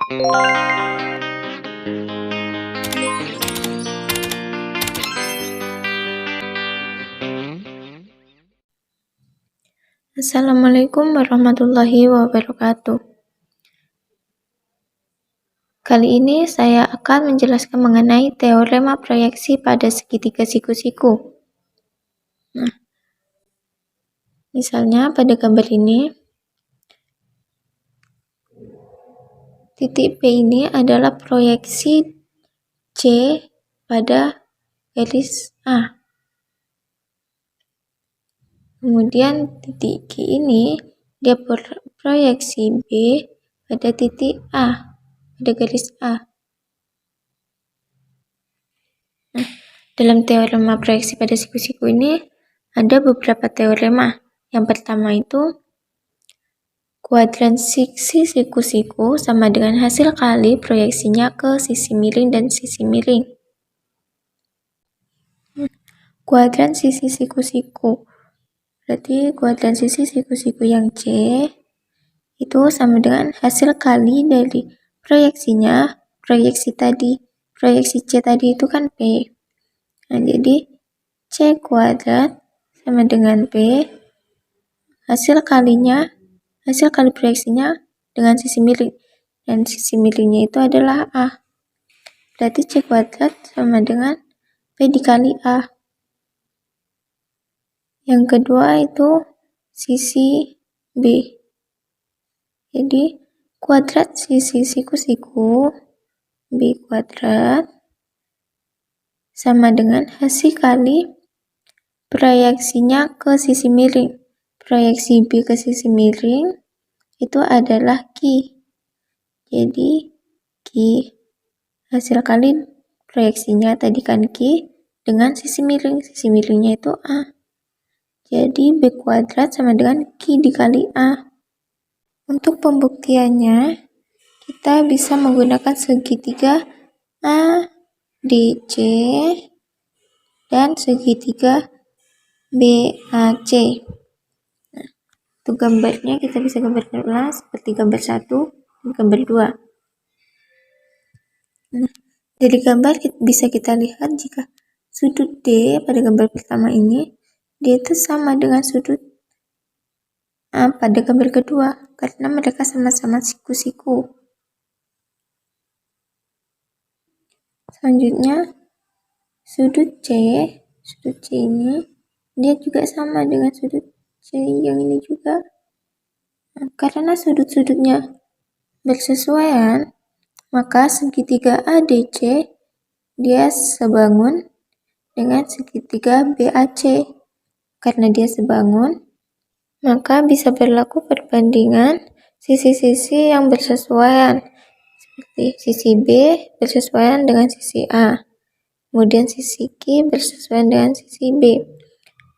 Assalamualaikum warahmatullahi wabarakatuh. Kali ini saya akan menjelaskan mengenai teorema proyeksi pada segitiga siku-siku. Nah, misalnya pada gambar ini, titik P ini adalah proyeksi C pada garis A. Kemudian titik Q ini dia proyeksi B pada titik A, pada garis A. Nah, dalam teorema proyeksi pada siku-siku ini ada beberapa teorema. Yang pertama itu, kuadran sisi siku-siku sama dengan hasil kali proyeksinya ke sisi miring dan sisi miring. Kuadran sisi siku-siku. Berarti kuadran sisi siku-siku yang C itu sama dengan hasil kali dari proyeksinya, proyeksi C tadi itu kan P. Nah, jadi C kuadrat sama dengan P, hasil kali proyeksinya dengan sisi miring. Dan sisi miringnya itu adalah A. Berarti C kuadrat sama dengan P dikali A. Yang kedua itu sisi B. Jadi kuadrat sisi siku-siku B kuadrat sama dengan hasil kali proyeksinya ke sisi miring. Proyeksi B ke sisi miring itu adalah Q. Jadi Q hasil kali proyeksinya tadi kan Q dengan sisi miring. Sisi miringnya itu A. Jadi B kuadrat sama dengan Q dikali A. Untuk pembuktiannya, kita bisa menggunakan segitiga ADC dan segitiga BAC. Nah, untuk gambarnya kita bisa gambarkan ulang seperti gambar 1 dan gambar 2. Nah, dari gambar bisa kita lihat jika sudut D pada gambar pertama ini, dia itu sama dengan sudut A pada gambar kedua, karena mereka sama-sama siku-siku. Selanjutnya, sudut C ini, dia juga sama dengan sudut C yang ini juga. Nah, karena sudut-sudutnya bersesuaian, maka segitiga ADC dia sebangun dengan segitiga BAC. Karena dia sebangun, maka bisa berlaku perbandingan sisi-sisi yang bersesuaian. Seperti sisi B bersesuaian dengan sisi A. Kemudian sisi Q bersesuaian dengan sisi B.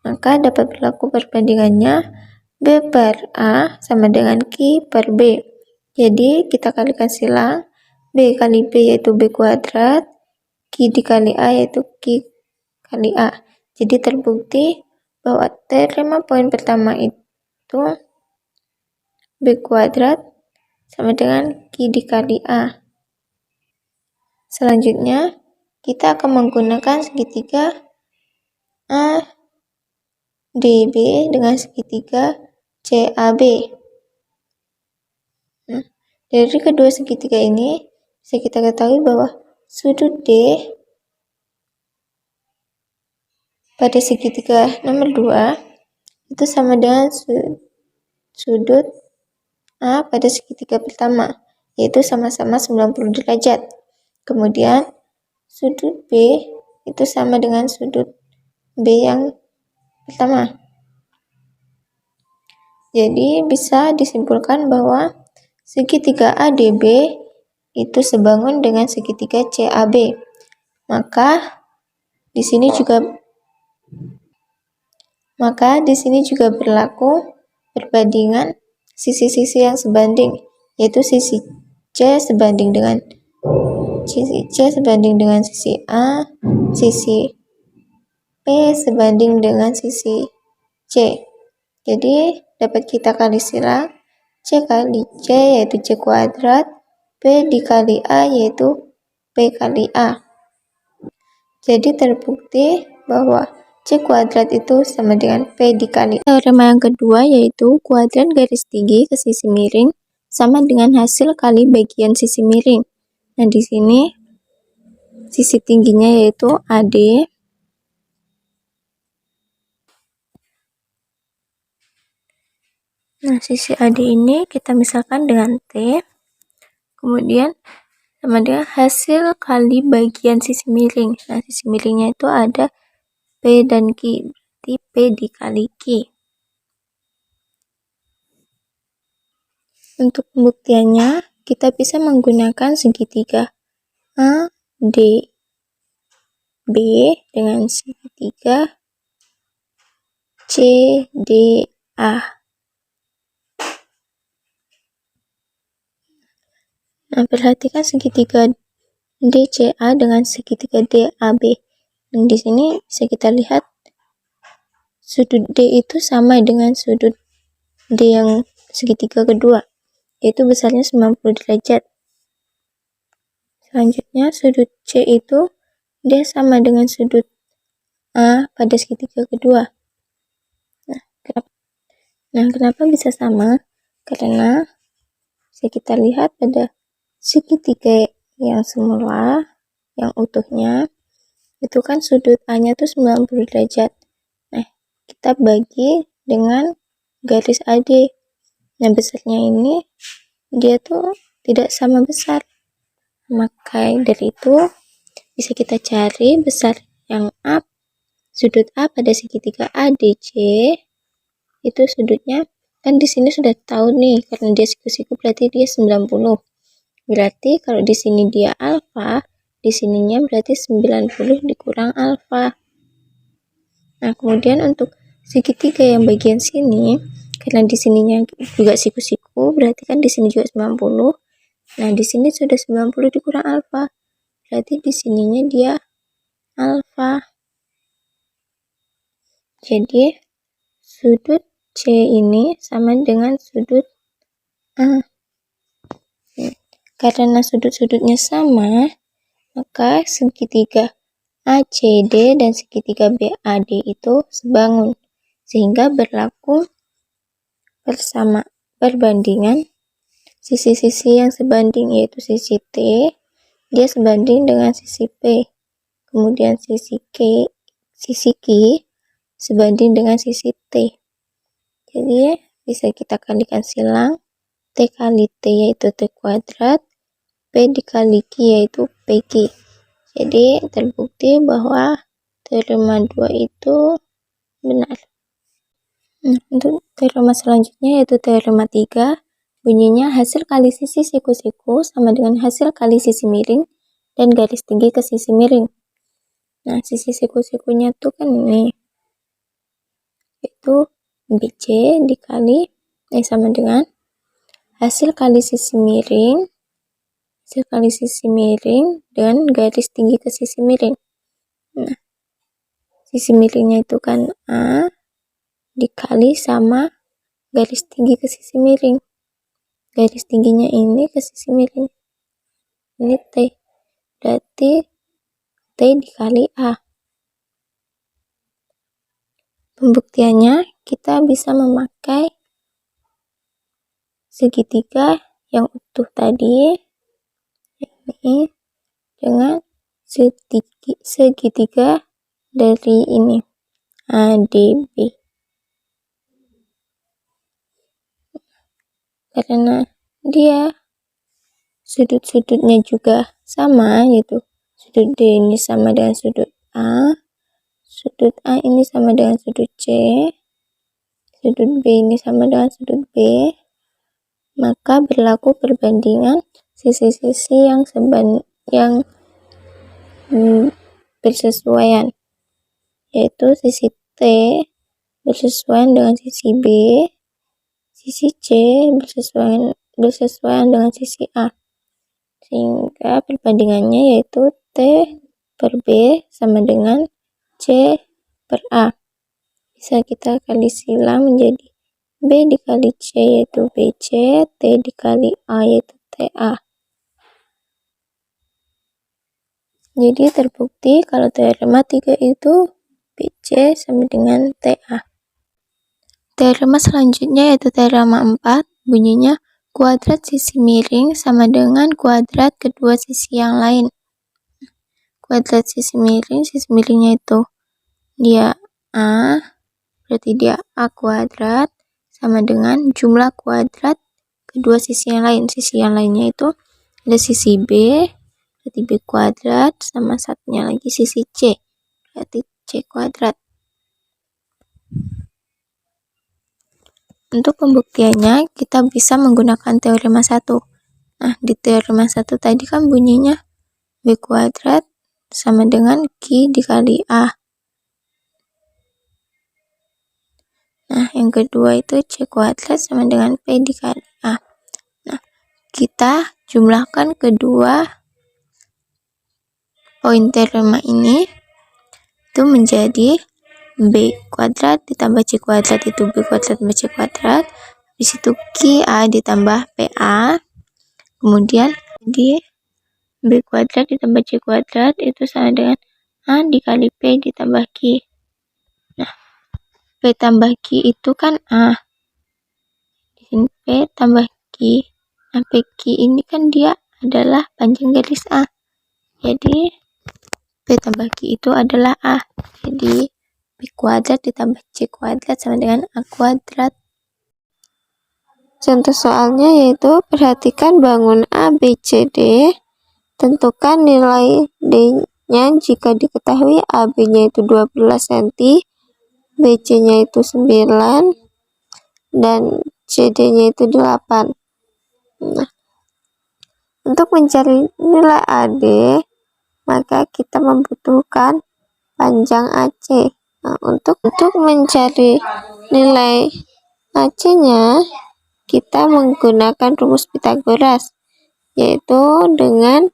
Maka dapat berlaku perbandingannya B per A sama dengan Q per B. Jadi kita kalikan silang, B kali B yaitu B kuadrat, Q dikali A yaitu Q kali A. Jadi terbukti bahwa teorema poin pertama itu B kuadrat sama dengan Q dikali A. Selanjutnya, kita akan menggunakan segitiga ADB dengan segitiga CAB. Nah, dari kedua segitiga ini, bisa kita ketahui bahwa sudut D pada segitiga nomor 2 itu sama dengan sudut A pada segitiga pertama, yaitu sama-sama 90 derajat. Kemudian sudut B itu sama dengan sudut B yang pertama. Jadi bisa disimpulkan bahwa segitiga ADB itu sebangun dengan segitiga CAB. Maka di sini juga berlaku perbandingan sisi-sisi yang sebanding, yaitu sisi C sebanding dengan sisi A, sisi P sebanding dengan sisi C. Jadi dapat kita kali silang C kali C yaitu C kuadrat P dikali A yaitu P kali A. Jadi terbukti bahwa C kuadrat itu sama dengan P dikali A. Teorema yang kedua yaitu kuadrat garis tinggi ke sisi miring sama dengan hasil kali bagian sisi miring. Nah, di sini sisi tingginya yaitu AD. Nah, sisi AD ini kita misalkan dengan T. Kemudian sama dengan hasil kali bagian sisi miring. Nah, sisi miringnya itu ada P dan Q. Berarti P dikali Q. Untuk pembuktiannya, kita bisa menggunakan segitiga A, D, B dengan segitiga C, D, A. Nah, perhatikan segitiga DCA dengan segitiga DAB. Dan di sini bisa kita lihat sudut D itu sama dengan sudut D yang segitiga kedua, yaitu besarnya 90 derajat. Selanjutnya sudut C itu dia sama dengan sudut A pada segitiga kedua. Nah, kenapa bisa sama? Karena bisa kita lihat pada segitiga yang semula, yang utuhnya, itu kan sudut A-nya tuh 90 derajat. Nah, kita bagi dengan garis AD. Nah, besarnya ini dia tuh tidak sama besar. Maka dari itu bisa kita cari besar yang A, sudut A pada segitiga ADC itu sudutnya kan di sini sudah tahu nih, karena dia siku-siku berarti dia 90. Berarti kalau di sini dia alfa, di sininya berarti 90 dikurang alfa. Nah, kemudian untuk segitiga yang bagian sini, karena di sininya juga siku-siku, berarti kan di sini juga 90. Nah, di sini sudah 90 dikurang alfa. Berarti di sininya dia alfa. Jadi sudut C ini sama dengan sudut A. Karena sudut-sudutnya sama, maka segitiga ACD dan segitiga BAD itu sebangun, sehingga berlaku bersama perbandingan sisi-sisi yang sebanding, yaitu sisi T dia sebanding dengan sisi P, kemudian sisi Q sebanding dengan sisi T. Jadi bisa kita kalikan silang, T kali T yaitu T kuadrat, P dikali Q yaitu PQ. Jadi terbukti bahwa teorema 2 itu benar. Nah, untuk teorema selanjutnya yaitu teorema 3, bunyinya hasil kali sisi siku-siku sama dengan hasil kali sisi miring dan garis tinggi ke sisi miring. Nah, sisi siku-sikunya tuh kan ini, yaitu BC dikali sama dengan hasil kali sisi miring dan garis tinggi ke sisi miring. Nah, sisi miringnya itu kan A dikali sama garis tinggi ke sisi miring. Garis tingginya ini ke sisi miring. Ini T. Berarti T dikali A. Pembuktiannya kita bisa memakai segitiga yang utuh tadi ini dengan segitiga dari ini ADB. Karena dia sudut-sudutnya juga sama, yaitu sudut D ini sama dengan sudut A, sudut A ini sama dengan sudut C, sudut B ini sama dengan sudut B, maka berlaku perbandingan sisi-sisi yang bersesuaian, yaitu sisi T bersesuaian dengan sisi B, sisi C bersesuaian dengan sisi A, sehingga perbandingannya yaitu T per B sama dengan C per A. Bisa kita kali silang menjadi B dikali C yaitu BC, T dikali A yaitu TA. Jadi terbukti kalau teorema 3 itu BC sama dengan TA. Teorema selanjutnya yaitu teorema 4, bunyinya kuadrat sisi miring sama dengan kuadrat kedua sisi yang lain. Kuadrat sisi miringnya itu dia A, berarti dia A kuadrat sama dengan jumlah kuadrat kedua sisi yang lain. Sisi yang lainnya itu ada sisi B, berarti B kuadrat, sama satunya lagi sisi C, berarti C kuadrat. Untuk pembuktiannya, kita bisa menggunakan teorema 1. Nah, di teorema 1 tadi kan bunyinya B kuadrat sama dengan Q dikali A. Nah, yang kedua itu C kuadrat sama dengan P dikali A. Nah, kita jumlahkan kedua poin teorema ini itu menjadi B kuadrat ditambah C kuadrat itu B kuadrat tambah C kuadrat. Habis itu Q A ditambah PA. Kemudian di B kuadrat ditambah C kuadrat itu sama dengan A dikali P ditambah Q. Nah, P tambah Q itu kan A. Di sini P tambah Q. Nah, PQ ini kan dia adalah panjang garis A. Jadi, P tambah Q itu adalah A. Jadi, B kuadrat ditambah C kuadrat sama dengan A kuadrat. Contoh soalnya yaitu perhatikan bangun A, B, C, D. Tentukan nilai D-nya jika diketahui AB-nya itu 12 cm, BC-nya itu 9, dan CD-nya itu 8. Nah, untuk mencari nilai AD, maka kita membutuhkan panjang AC. Nah, untuk mencari nilai AC-nya, kita menggunakan rumus Pitagoras, yaitu dengan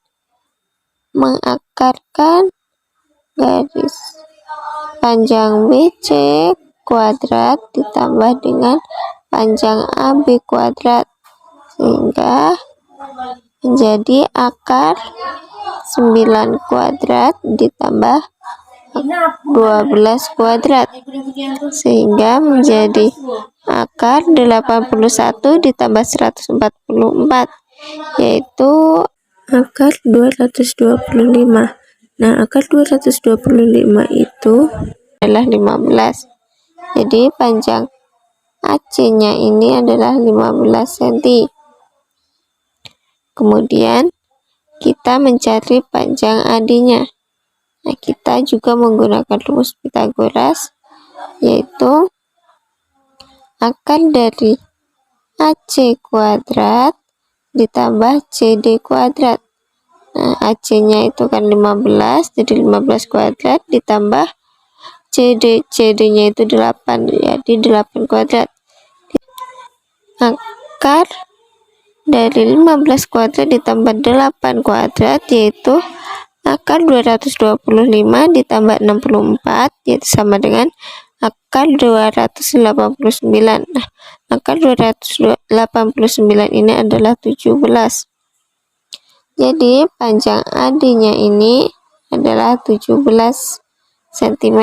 mengakarkan garis panjang BC kuadrat ditambah dengan panjang AB kuadrat, sehingga menjadi akar 9 kuadrat ditambah 12 kuadrat, sehingga menjadi akar 81 ditambah 144, yaitu akar 225. Nah, akar 225 itu adalah 15. Jadi panjang AC-nya ini adalah 15 cm. Kemudian kita mencari panjang AD-nya. Nah, kita juga menggunakan rumus Pitagoras, yaitu akar dari AC kuadrat ditambah CD kuadrat. Nah, AC-nya itu kan 15, jadi 15 kuadrat ditambah CD-nya itu 8, jadi 8 kuadrat. Akar dari 15 kuadrat ditambah 8 kuadrat yaitu akar 225 ditambah 64, yaitu sama dengan akar 289. Nah, akar 289 ini adalah 17. Jadi panjang AD-nya ini adalah 17 cm.